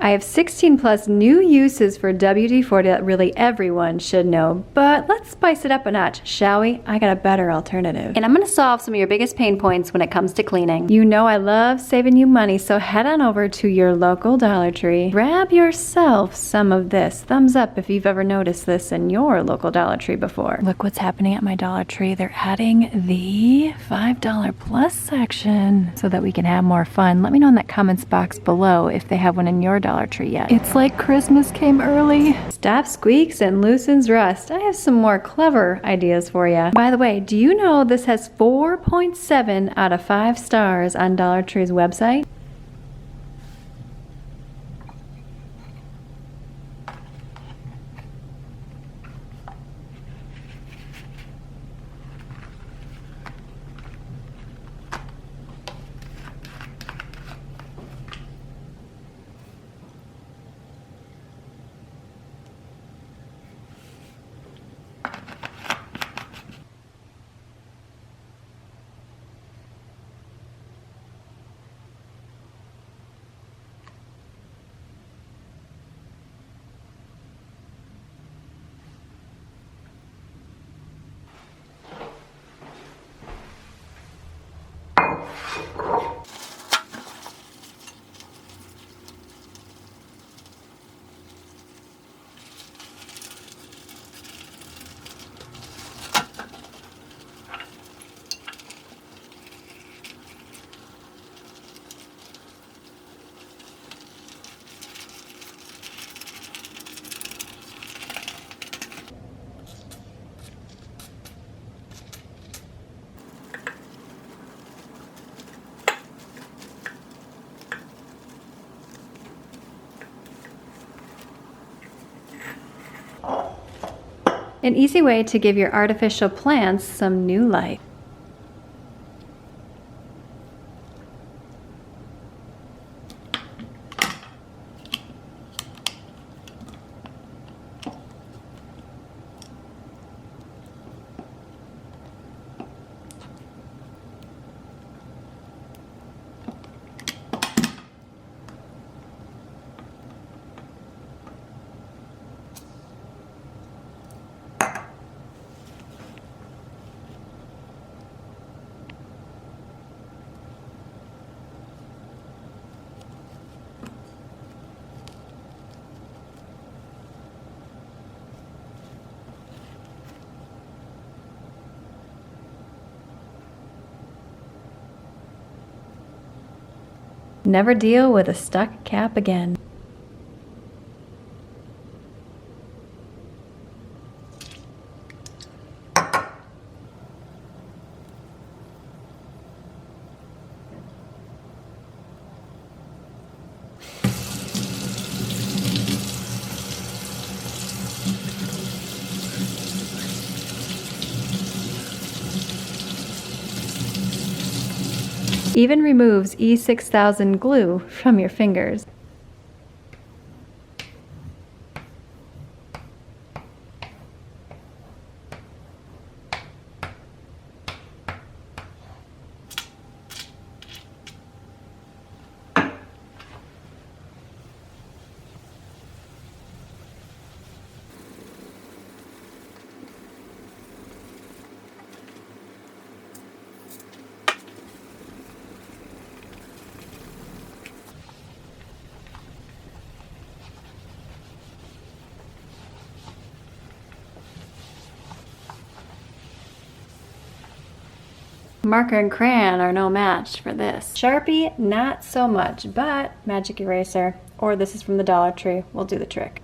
I have 16 plus new uses for WD-40 that really everyone should know, but let's spice it up a notch, shall we? I got a better alternative. And I'm gonna solve some of your biggest pain points when it comes to cleaning. You know I love saving you money, so head on over to your local Dollar Tree. Grab yourself some of this. Thumbs up if you've ever noticed this in your local Dollar Tree before. Look what's happening at my Dollar Tree. They're adding the $5 plus section so that we can have more fun. Let me know in that comments box below if they have one in your Dollar Tree yet. It's like Christmas came early. Stops squeaks and loosens rust. I have some more clever ideas for you. By the way, do you know this has 4.7 out of 5 stars on Dollar Tree's website? An easy way to give your artificial plants some new life. Never deal with a stuck cap again. Even removes E6000 glue from your fingers. Marker and crayon are no match for this. Sharpie, not so much, but magic eraser, or this is from the Dollar Tree, will do the trick.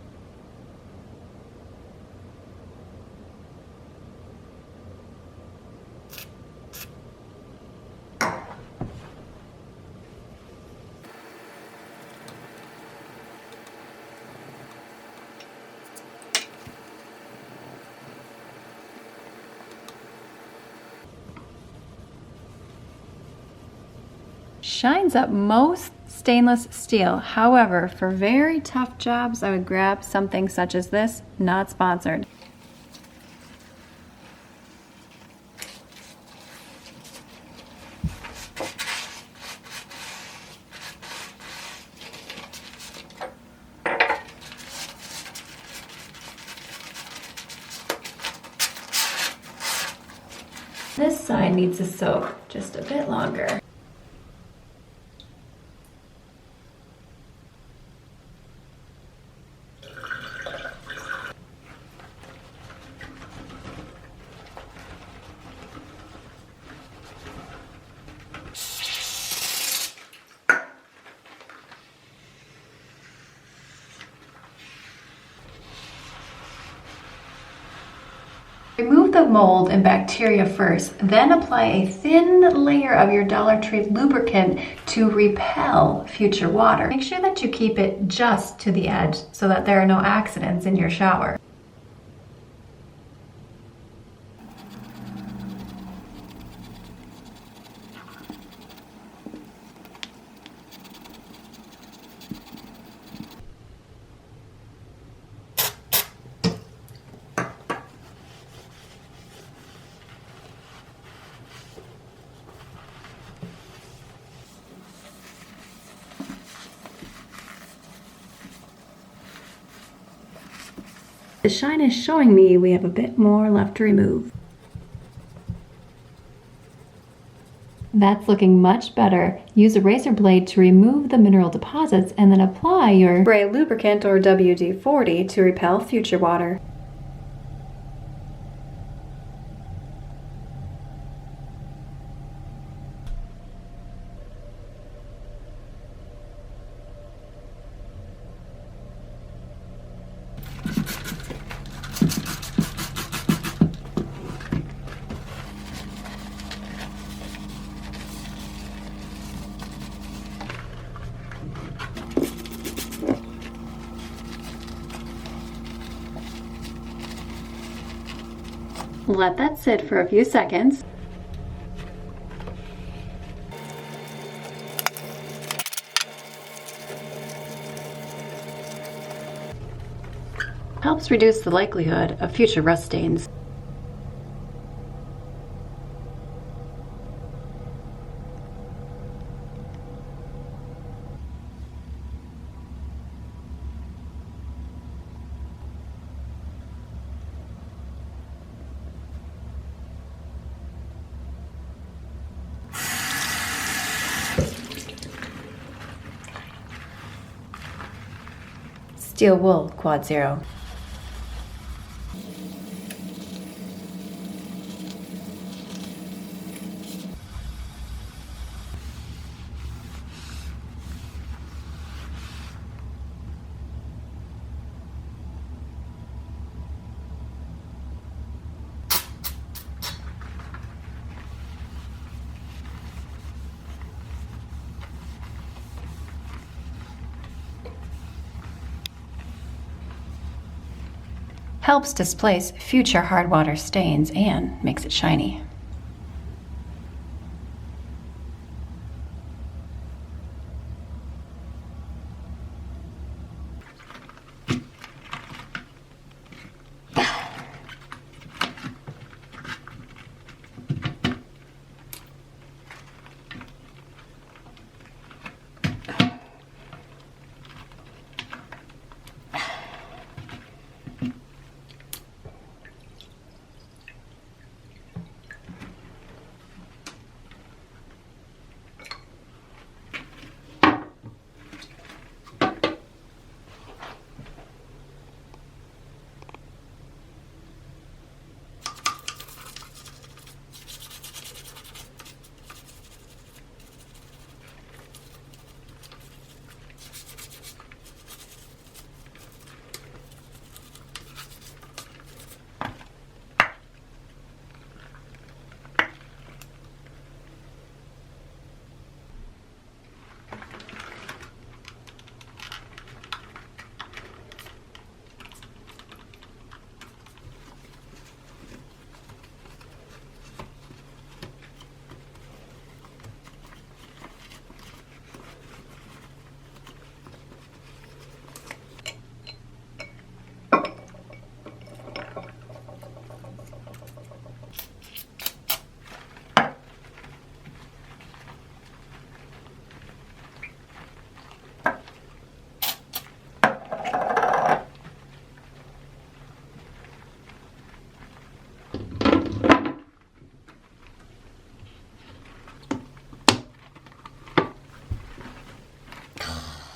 Shines up most stainless steel. However, for very tough jobs, I would grab something such as this, not sponsored. This side needs to soak just a bit longer. Remove the mold and bacteria first, then apply a thin layer of your Dollar Tree lubricant to repel future water. Make sure that you keep it just to the edge so that there are no accidents in your shower. The shine is showing me we have a bit more left to remove. That's looking much better. Use a razor blade to remove the mineral deposits and then apply your spray lubricant or WD-40 to repel future water. Let that sit for a few seconds. Helps reduce the likelihood of future rust stains. Steel wool quad 0. Helps displace future hard water stains and makes it shiny.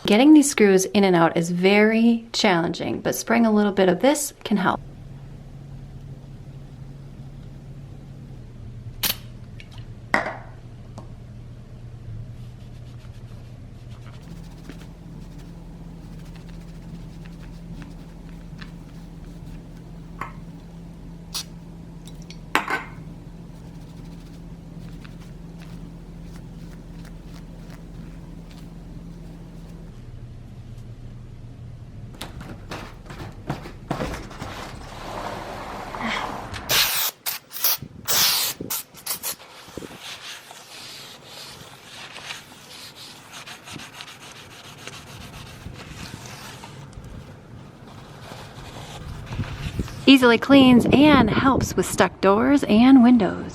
Getting these screws in and out is very challenging, but spraying a little bit of this can help. Easily cleans and helps with stuck doors and windows.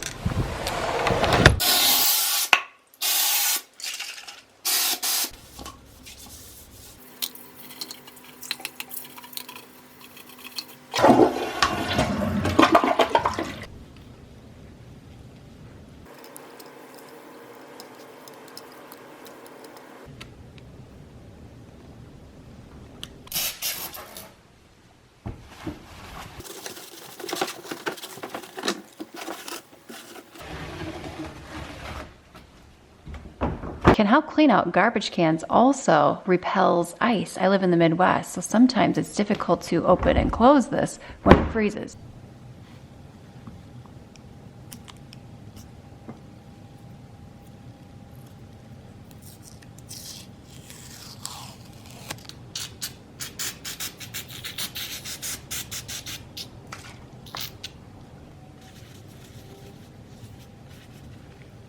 Can help clean out garbage cans. Also repels ice. I live in the Midwest, so sometimes it's difficult to open and close this when it freezes.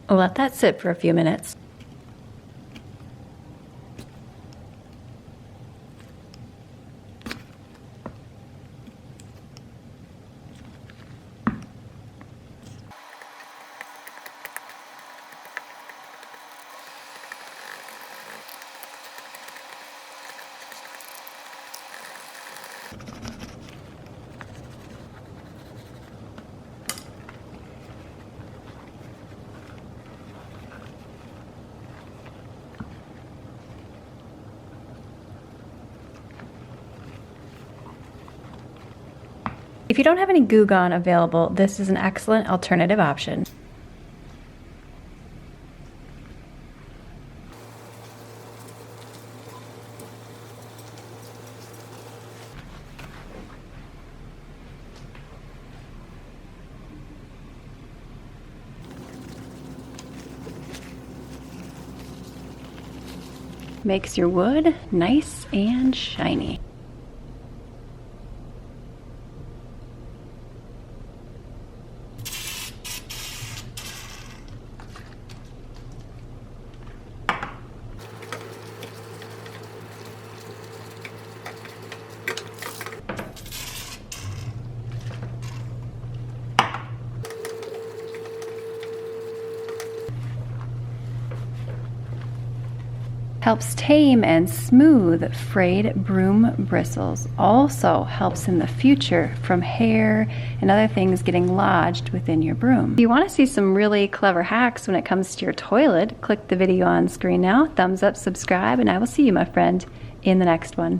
We'll let that sit for a few minutes. If you don't have any Goo Gone available, this is an excellent alternative option. Makes your wood nice and shiny. Helps tame and smooth frayed broom bristles. Also helps in the future from hair and other things getting lodged within your broom. If you want to see some really clever hacks when it comes to your toilet, click the video on screen now, thumbs up, subscribe, and I will see you, my friend, in the next one.